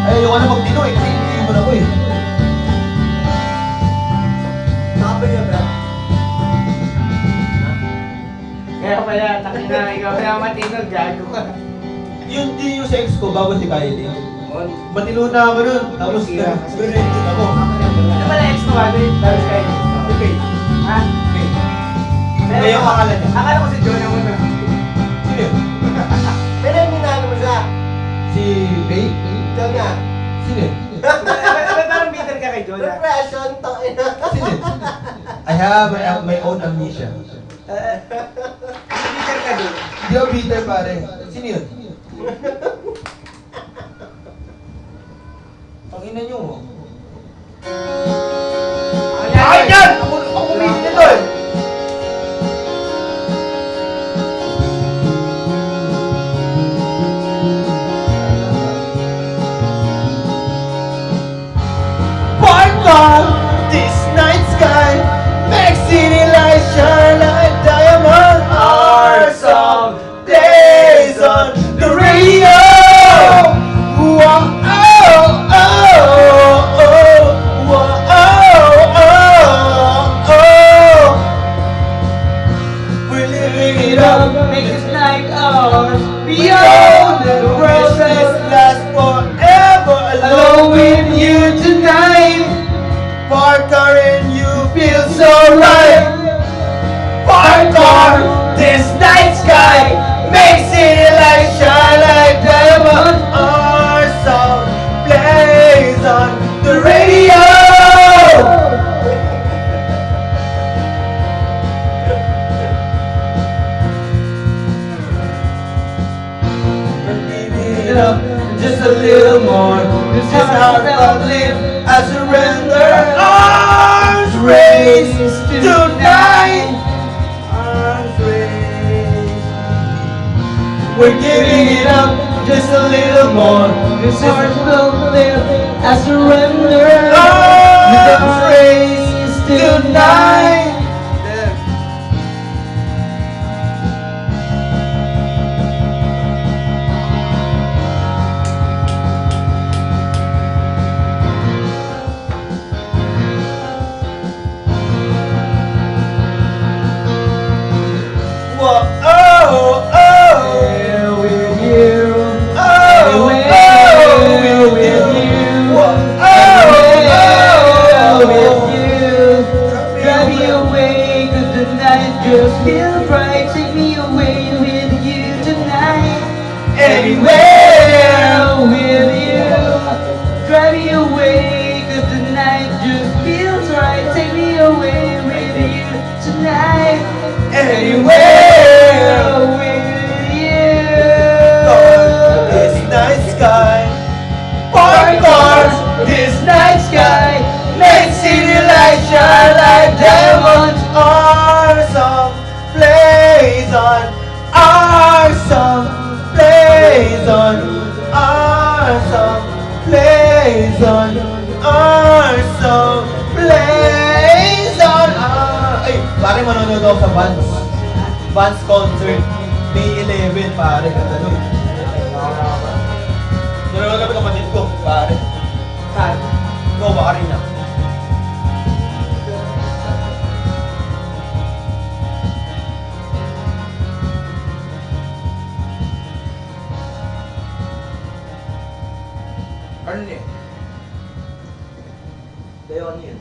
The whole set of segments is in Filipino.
Ay, ayoko na magdino eh, kasi hindi mo na ko eh. Nakapal niya, Brad. Kaya pala, takina ikaw kaya matino, gago ka. Yun din yung sex ko bago si Kylie. On. Matino na ako nun, tapos nag-rented ako. Ano pala ex mo ba? Tapos kayo. Okay. Ha? Okay. Kaya yung pangalan niya. Akala ko si Jonah mo na. Sino yun? Pero yung minahal mo siya. Si Faye? Diyan nga. Sino yun? Ba't parang bitter ka kay Jonah? Depression, tangina. Sino yun? I have my own amnesia. Bitter ka doon. Hindi ako bitter pare. Sino yun? Pangina nyo. Ay, yan! Ako bumili nito eh! Part of this night sky makes city lights shine like diamond. Our song plays on the radio. Whoa, oh, oh, oh, whoa, oh, oh, oh. We're living it up, Make this night ours. beyond the roses last forever. Alone with you tonight. Park car and you feel so right. Park car, this night sky makes it like shine like diamond. Our song plays on the radio. We're giving it up just a little more. This is how I live. I surrender. Arms raised tonight. Arms raised. We're giving it up just a little more. This is how I live. I surrender. Arms raised tonight. Whoa, oh, oh, Here with you. oh, oh, with you. Whoa, oh, with you. Drive me away, 'cause the night just feels right. Take me away with you tonight. Anywhere with you. Drive me away, 'cause the night just feels right. Take me away with you tonight. Anywhere with you. this night sky. Park cars, this night sky makes city lights shine like diamonds. Our song plays on. Our song plays on. Our song plays on. Our song plays on. Ay, pare manonood ako sa Vans. Vans concert. May 11, pare. Ganda nun. Nanonood kami kapatid ko, pare. Saan? Nova Arena. Ano niya? Dayon yun.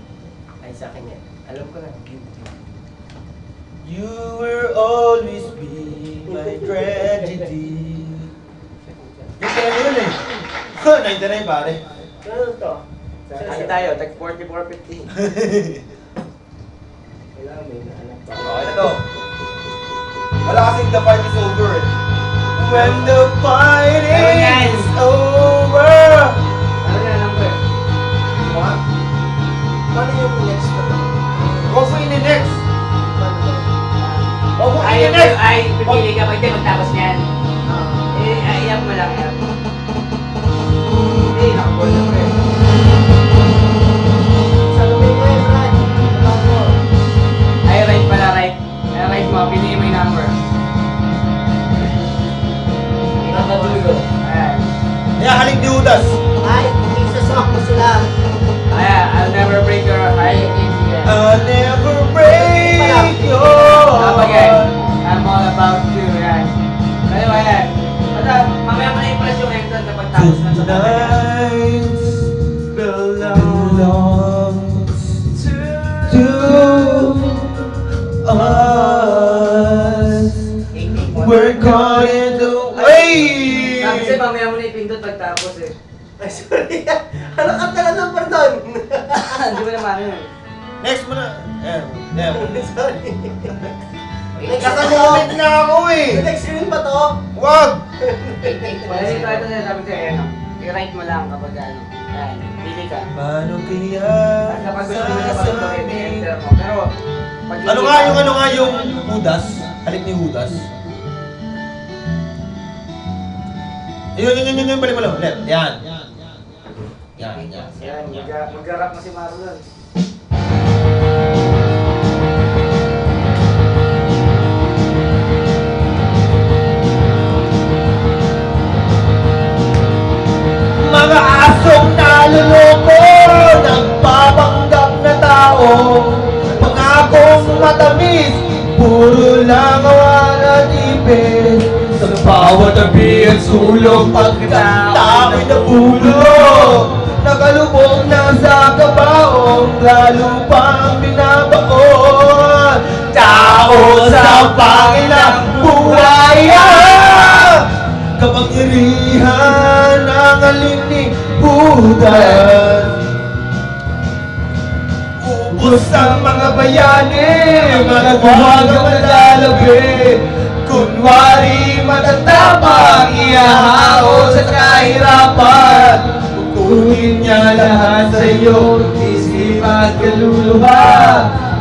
Ay, sa akin yan. Alam ko na. You will always be my tragedy. Yung kaya yun eh. 99 pare. Ano to? Kasi tayo, tag 44.50. Kailangan may nahanap pa. Okay na to. Wala kasing the fight is over eh. When the fight is over. Ano na lang ba? What? Paano yung next na to? Huwag mo ini-next. Paano to? Huwag mo Ay, ini-next. ay, pipili ka pag di magtapos niyan. Ah. Iyak mo lang yan. Hindi, nakapol na pre. Sa gabi ko yun, Brad. Tawag mo. Ay, right pala, right. Ay, right mo, piliin mo yung number. Nakatulog. Ayan. Kaya halik di uda. lang. I'll never break your heart. I'll never break your Again, heart. I'm all about you, yan. Kaya ba yan? Basta, mamaya mo na-impress yung entrance kapag tapos na sa Tonight's belongs to us. We're caught in the way. Sabi sa'yo, mamaya mo na ipindot pagtapos eh. Ay, sorry. Ano ka talaga ng pardon? Hindi mo naman yun. Next mo na. Sorry. Nakagamit na ako eh. Next screen ba to? Wag! Wala dito ito na sabi sa'yo, ano, i-write mo lang kapag ano. Yan, pili ka. Paano kaya At kapag gusto mo na patutukin, i-enter mo. Pero, pag ano nga yung Judas? Halik ni Judas? Yun, balik mo lang. Left. Yan. Yan, mag-rap mo si Marlon. Mga asong naluloko, nagpapanggap na tao, pangakong matamis, puro lang awan at ipin. Sa bawat tabi at sulong, pagkatawin na pulo, nakalubog na sa kabaong, lalo pang binabaon. Tao sa Panginoong buhay, kapangyarihan ng alin ni Judas. Ubus ang mga bayani, malagwag ang malalabi. Kunwari matatapang, iahao sa kahirapan. Kukunin niya lahat sa iyo, isip at kaluluwa.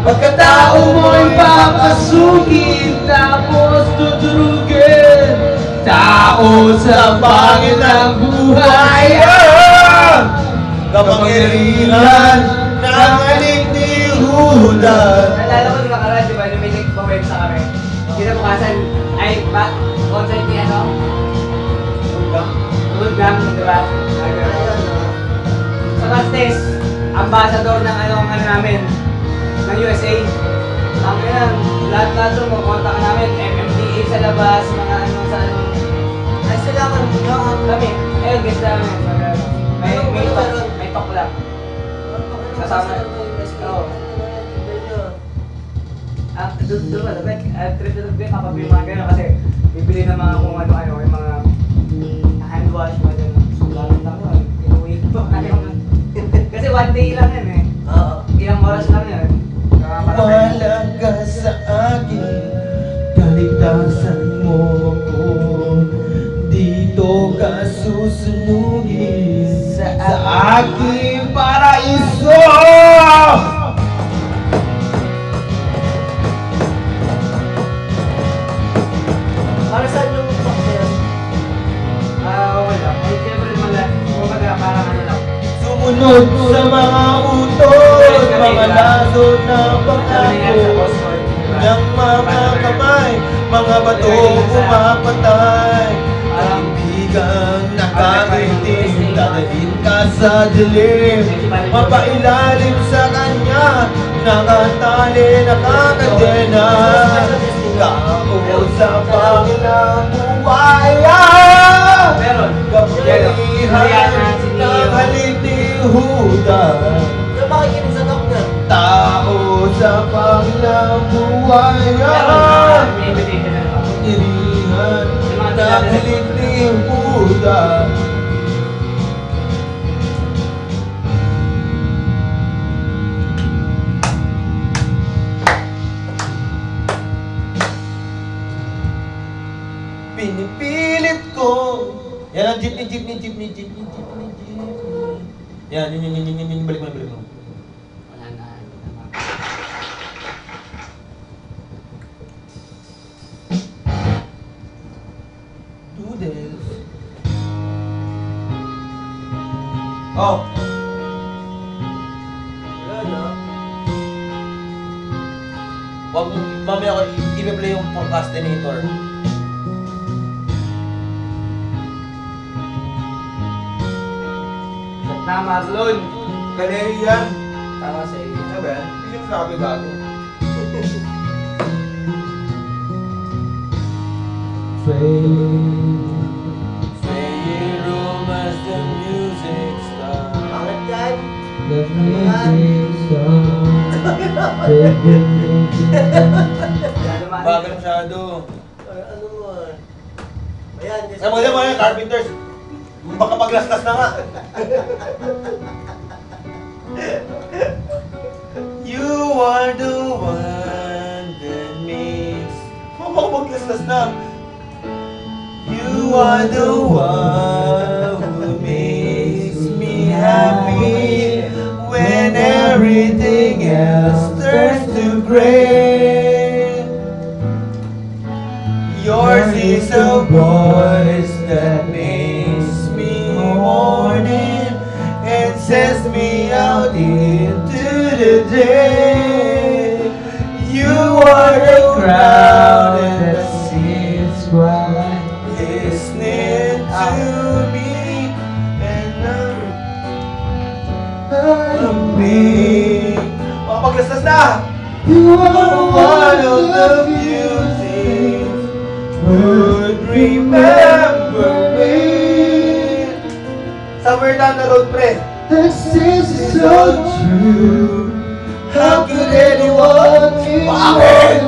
Pagkatao mo'y papasukin, tapos tuturugin. Tao sa pangit ng buhay, kapangyarihan ng alik ni Judas. Naalala ko nung nakaraan, di ba, nung may nagpawebsa kami. Kinabukasan, ay, concert ni ano? Tulog lang, di ba? Sa Castes, ambassador ng ano namin, ng USA. Ang yan, lahat-lahat doon, makontak namin, MMDA sa labas, mga ano sa ano. Ay, salamat mo. Kami, ayun, guest namin. May talk lang. Kasama. Oo. Doon malabek. Trip na trip kapag may mga gano'n kasi bibili ng mga kung ano-ano, yung mga hand wash, mga gano'n. Sulat lang yun. Inuwi ko. Kasi one day lang yan eh. Oo. Ilang oras lang yun. Wala ka sa akin, kaligtasan mo ako. Dito ka susunugin sa aking paraiso. Para saan yung talk na yun? Wala. Ay, siyempre naman, kumbaga parang ano lang. Sumunod sa mga utos, mga laso na pangako ng mga kamay, mga bato pumapatay. Kaibigan nakakaitim, dadalhin ka sa dilim, mapailalim sa kanya, nakatali, nakakadena. Kao sa Panginoong buhay, Meron. kapangyarihan ng halik ni Judas. Yung makikinig sa talk niya. Tao sa Panginoong buhay, Meron. May invitation na ako. kapangyarihan ng halik ni Judas. Pinipilit ko. Yan ang jeepney. Yan, yun. Balik mo. Wala na. Do this. Oh. Wala na. Wag, mamaya ako i-play yung procrastinator. Na Marlon. Galeri yan. Tama sa iyo. Ano ba yan? Hindi ko sabi gago. Swaying room as the music starts. Bakit yan? Bagal masyado. Ay, ano mo ah? Ayan, kasi... Ay, maganda mo yan, Carpenters. Baka paglastas na nga. You are the one that makes... Baka paglastas na. You are the one who makes me happy when everything else turns to gray. Yours is a voice that makes me morning and sends me out into the day. You are the crowd that sits while listening to me and me. Paglastas na! You are one of the few things would remember me. Somewhere down the road, pre. This is so true. How could anyone feel? Bakit?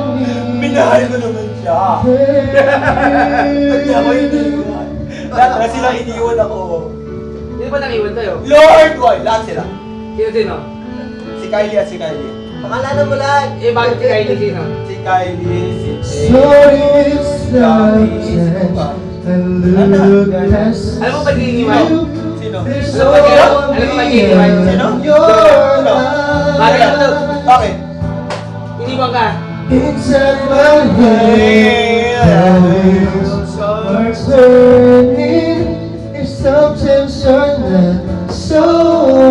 Minahal ko naman siya. Ba't niya ako iniwan? Lahat na sila iniwan ako. Hindi ba nang-iwan tayo? Lord! Why? Lahat sila. Sino? Si Kylie at si Kylie. Pakalanan mo lahat. Eh, bakit si Kylie sino? Si Kylie, si Jay. Alam mo ba iniwan? Sino? Alam mo ba iniwan? Sino? Sino? Bakit ito? Bakit? Iniwan ka? Inside my head, hearts burning. If sometimes you're not so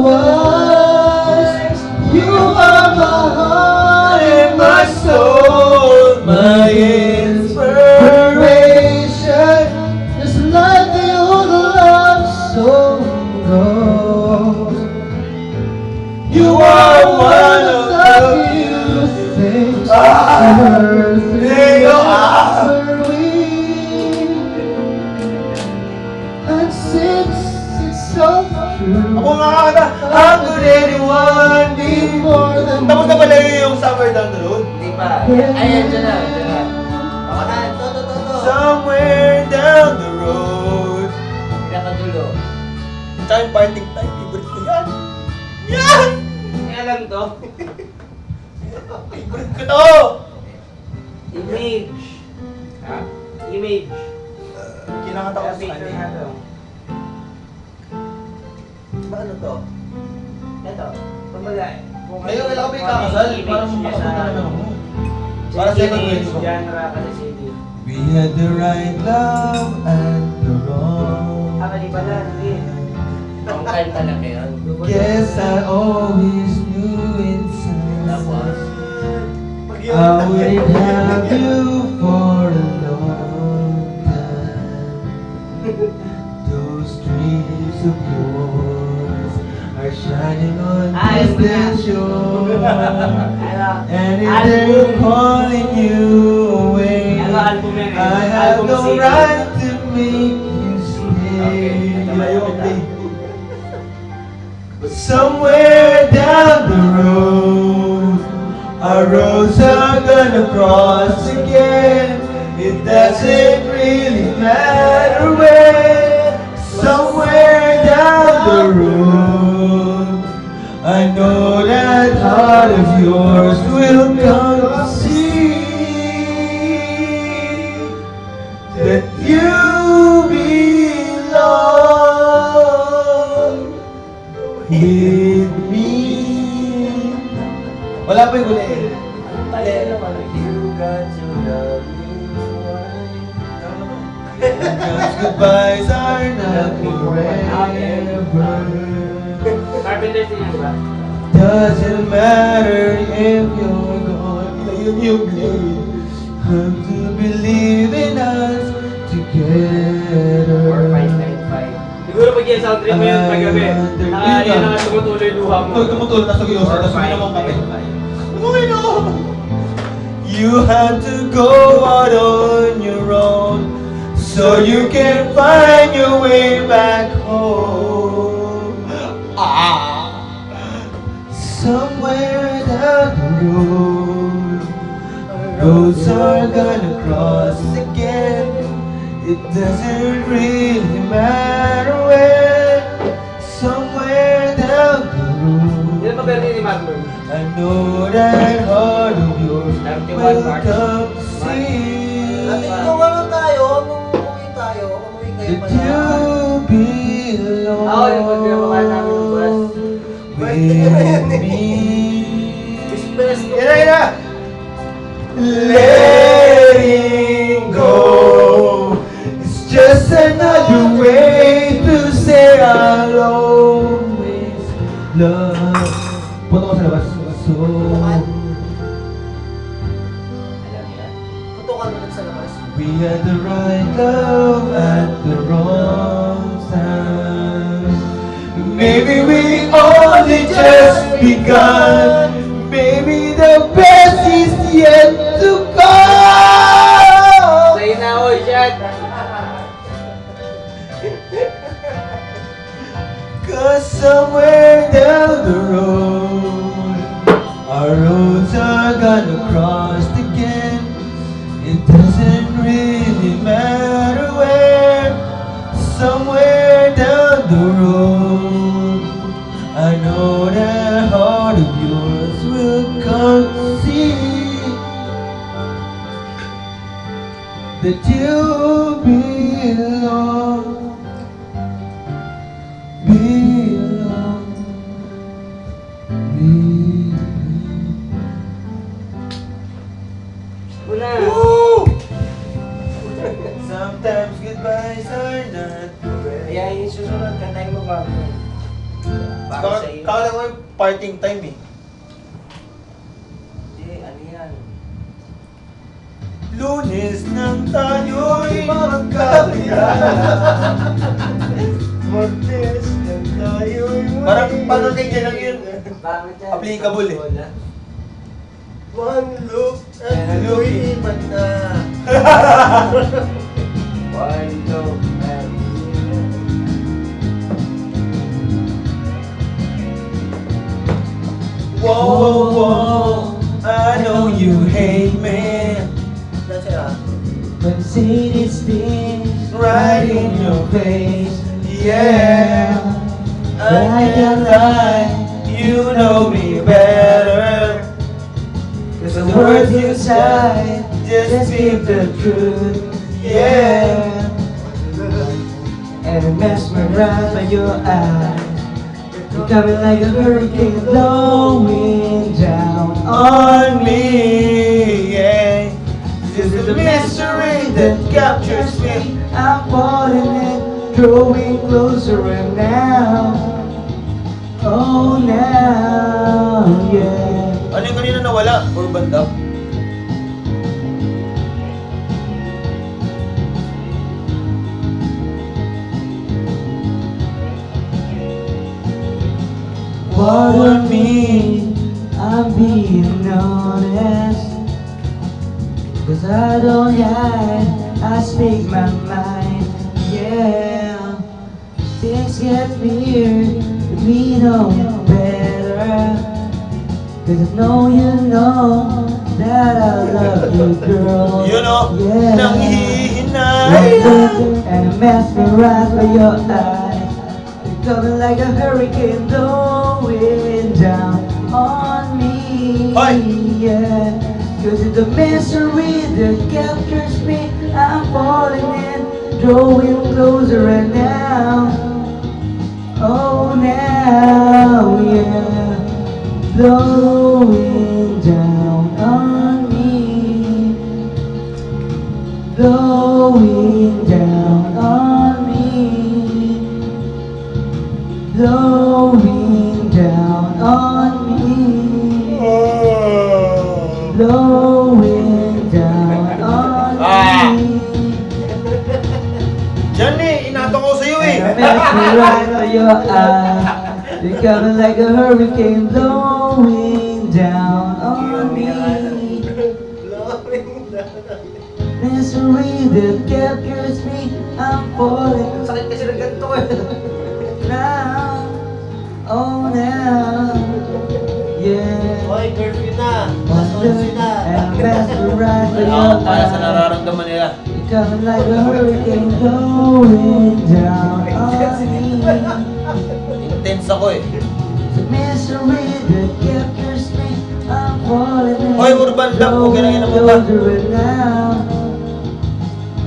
wise, you are my heart and my soul, my inspiration. Just like the old love song goes. You are one of the few things earth will offer me. And since it's so true, Ako nga ata. How could anyone be more than Tapos na pala yung Somewhere Down the Road? Hindi pa. Ayan, dyan na. Dyan na. Pakalanan. To. Somewhere down the road. Pinakadulo. Tsaka yung Parting Time, favorite ko yan. Yan! Eh, alam to. Favorite ko to! Image. Ha? Image. Kinakanta ko sa Picture kanya. na to. Ba ano to? Ito. Kumbaga. Ngayon, kailangan ko ikakasal para makapagpunta na ako. Para second wedding ko. Genre kasi CD. We had the right love and the wrong. Mali pala. Hindi. Ang kanta na kayo. Guess I always knew inside Tapos, I would have you for a long time. Those dreams of yours are shining on Ayos mo na. the shore. Ano? And if they're calling you away, Ano album yan eh? I have Album no CD. right to make you stay. Okay. But somewhere down the road, our roads are gonna cross again. It doesn't really matter where. Somewhere down the road, I know that heart of yours will come to see that you belong with me. Wala pa yung huli eh. you got to love me Those goodbyes are not forever. Carpenter din yan, di ba? Doesn't matter if you're gone. Yun yung blade. Have to believe in us together. 4595. Siguro pag yan sound trip mo yun paggabi. Yan na tumutuloy luha mo. Pag tumutulog na sa guyo, tapos may naman kami. Uy, no! You had to go out on your own so you can find your way back home. Somewhere down the road, roads are gonna cross again. It doesn't really matter where. Somewhere down the road, Yan pa birthday ni Magmur. I know that heart of yours will come to see Ate, nung ano tayo, nung umuwi tayo, umuwi kayo that pa you belong Ako yung pag pinapakain namin ng buras. with me. Express ko. Yan na! Letting go, it's just another way to say I'll always love. Punta ko sa labas. So, Alam niya? Tutukan mo lang sa labas. we had the right love at the wrong time. Maybe we only just begun. Maybe the best is yet to come. Sa'yo na ako, shot. Cause somewhere down the road, our roads are gonna cross again. It doesn't really matter where. Somewhere down the road, I know that heart of yours will come to see that you belong, belong with me. Una. Sometimes goodbyes are not the best. Kaya yung susunod, kantahin mo ba? Para sa iyo. Kala ko yung parting time eh. Hindi, ano yan? Lunes nang tayo'y magkakilala. Martes nang tayo'y parang kay lang yun. Bakit yan? Applicable eh. One look at lumipat na. One, two, and... Whoa, whoa, I know you hate me. Saan siya? But see these things right in your face. Yeah, I can't lie, you know me better. Cause the words you say just speak the truth. Yeah, and I'm mesmerized by your eyes. You're coming like a hurricane blowing down on me. Yeah. This is the mystery that captures me. I'm falling in, drawing closer and now. Oh, now, yeah. Ano yung kanina nawala? Urban Dub? Pardon me, I'm being honest. Cause I don't hide, I speak my mind. Yeah, things get weird, we know better. Cause I know you know that I love you, girl. You know, yeah. Nanghihinay. And I'm mesmerized by your eyes. You're coming like a hurricane blowing down on me. Yeah. Cause it's the mystery that captures me. I'm falling in, drawing closer and now. Oh, now, yeah. Blowing down on me. Blowing down on me. Blowing down on me. Blowing down on me. Diyan eh, inato ko sa'yo eh. And I'm right to your eye. You're coming like a hurricane blowing down on me. Misery that captures me, I'm falling Sakit kasi ng ganito eh. now, oh now, yeah. Hoy, curfew na! Wonder Masonsi na! and mesmerized by Ano, your para sa eyes. nararamdaman nila. You're coming like a hurricane blowing down on me. Intense ako eh. The misery that captures me, I'm falling in. Hoy, Urban Love, okay lang yun ang mukha. Don't do it now.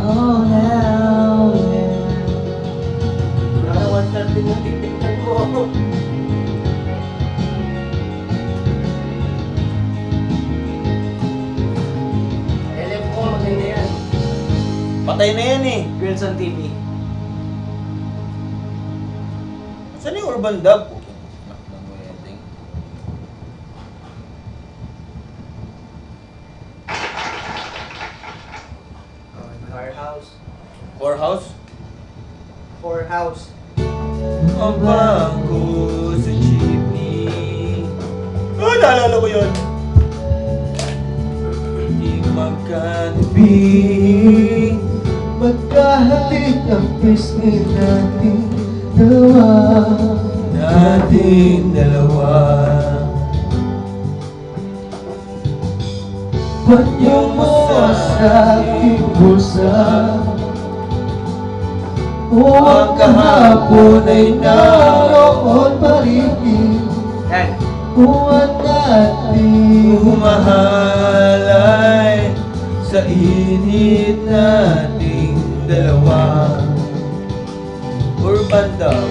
Oh, now, yeah. Nakawan natin yung titignan mo. LF ko, maganda yan. Patay na yan eh. Girls on TV. Saan yung Urban Dub? Firehouse. Poorhouse? Poorhouse. Mabago sa jeepney. Oh, naalala ko yun. Di magkatabi. Magkahalik ang pisngi natin dalawa. Nating dalawa. Panyo mo sa aking bulsa. O ang kahapon ay naroon pa rin. Yan. Kung ang ating Humahalay sa init nating dalawa. Urban Dub.